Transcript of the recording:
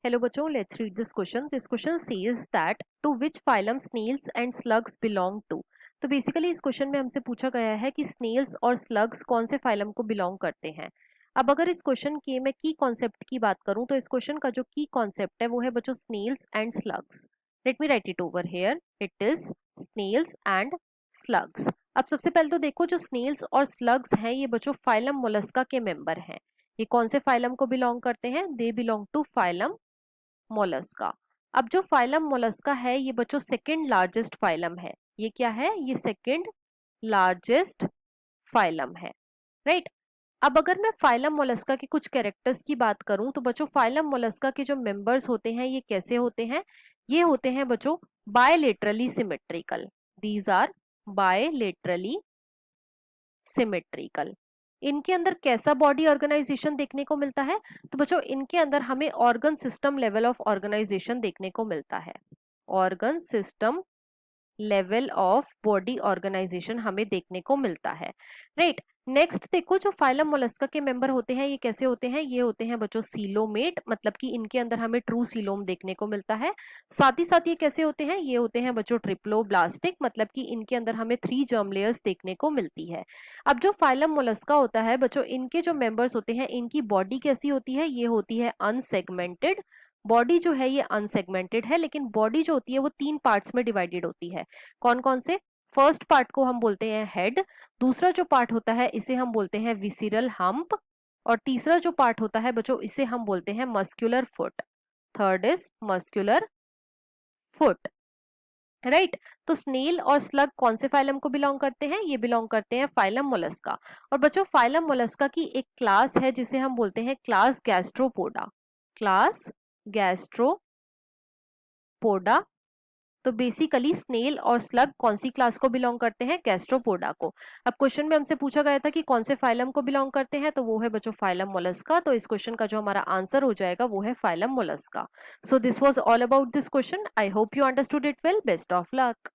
Hello बच्चों, let's read this question. This question says that to which phylum snails and slugs belong to. तो basically इस question में हमसे पूछा गया है कि स्नेल्स और स्लग्स कौन से फाइलम को बिलोंग करते हैं। अब अगर इस क्वेश्चन की मैं की कॉन्सेप्ट की बात करूं तो इस क्वेश्चन का जो की कॉन्सेप्ट है वो है बच्चों snails and slugs. Let me write it over here, it is snails and slugs. अब सबसे पहले तो देखो, जो स्नेल्स और स्लग्स हैं ये बच्चों फाइलम मोलस्का के मेंबर हैं। ये कौन से फाइलम को बिलोंग करते हैं? They belong to phylum mollusca. अब जो फाइलम मोलस्का है ये बच्चों सेकंड लार्जेस्ट फाइलम है। ये क्या है? ये सेकंड लार्जेस्ट फाइलम है, राइट। अब अगर मैं फाइलम मोलस्का के कुछ कैरेक्टर्स की बात करूं तो बच्चों फाइलम मोलस्का के जो मेंबर्स होते हैं ये कैसे होते हैं? ये होते हैं बच्चों bilaterally symmetrical. These are bilaterally symmetrical. इनके अंदर कैसा बॉडी ऑर्गेनाइजेशन देखने को मिलता है? तो बच्चों इनके अंदर हमें organ system level of organisation देखने को मिलता है। Organ system level of body organisation हमें देखने को मिलता है, राइट। नेक्स्ट देखो, जो फाइलम मोलस्का के मेंबर होते हैं ये कैसे होते हैं? ये होते हैं बच्चों सीलोमेट, मतलब कि इनके अंदर हमें ट्रू सीलोम देखने को मिलता है। साथ ही साथ ये कैसे होते हैं? ये होते हैं बच्चों ट्रिप्लोब्लास्टिक, मतलब कि इनके अंदर हमें 3 जर्म लेयर्स देखने को मिलती है। अब जो फाइलम मोलस्का होता है बच्चों, इनके जो मेंबर्स होते हैं इनकी बॉडी कैसी होती है? ये होती है अनसेगमेंटेड। बॉडी जो है ये अनसेगमेंटेड है, लेकिन बॉडी जो होती है वो 3 पार्ट्स में डिवाइडेड होती है। कौन कौन से? फर्स्ट पार्ट को हम बोलते हैं हेड, दूसरा जो पार्ट होता है इसे हम बोलते हैं विसिरल हम्प, और तीसरा जो पार्ट होता है बच्चों इसे हम बोलते हैं muscular foot. Third is muscular foot, right. तो स्नेल और स्लग कौन से फाइलम को बिलोंग करते हैं? ये बिलोंग करते हैं फाइलम मोलस्का। और बच्चों फाइलम मोलस्का की एक क्लास है जिसे हम बोलते हैं क्लास गैस्ट्रोपोडा। Class Gastropoda. तो बेसिकली स्नेल और स्लग कौन सी क्लास को बिलोंग करते हैं? गैस्ट्रोपोडा को। अब क्वेश्चन में हमसे पूछा गया था कि कौन से फाइलम को बिलोंग करते हैं, तो वो है बच्चों फाइलम मोलस्का। तो इस क्वेश्चन का जो हमारा आंसर हो जाएगा वो है phylum Mollusca. So this was all about this question. I hope you understood it well. Best of luck.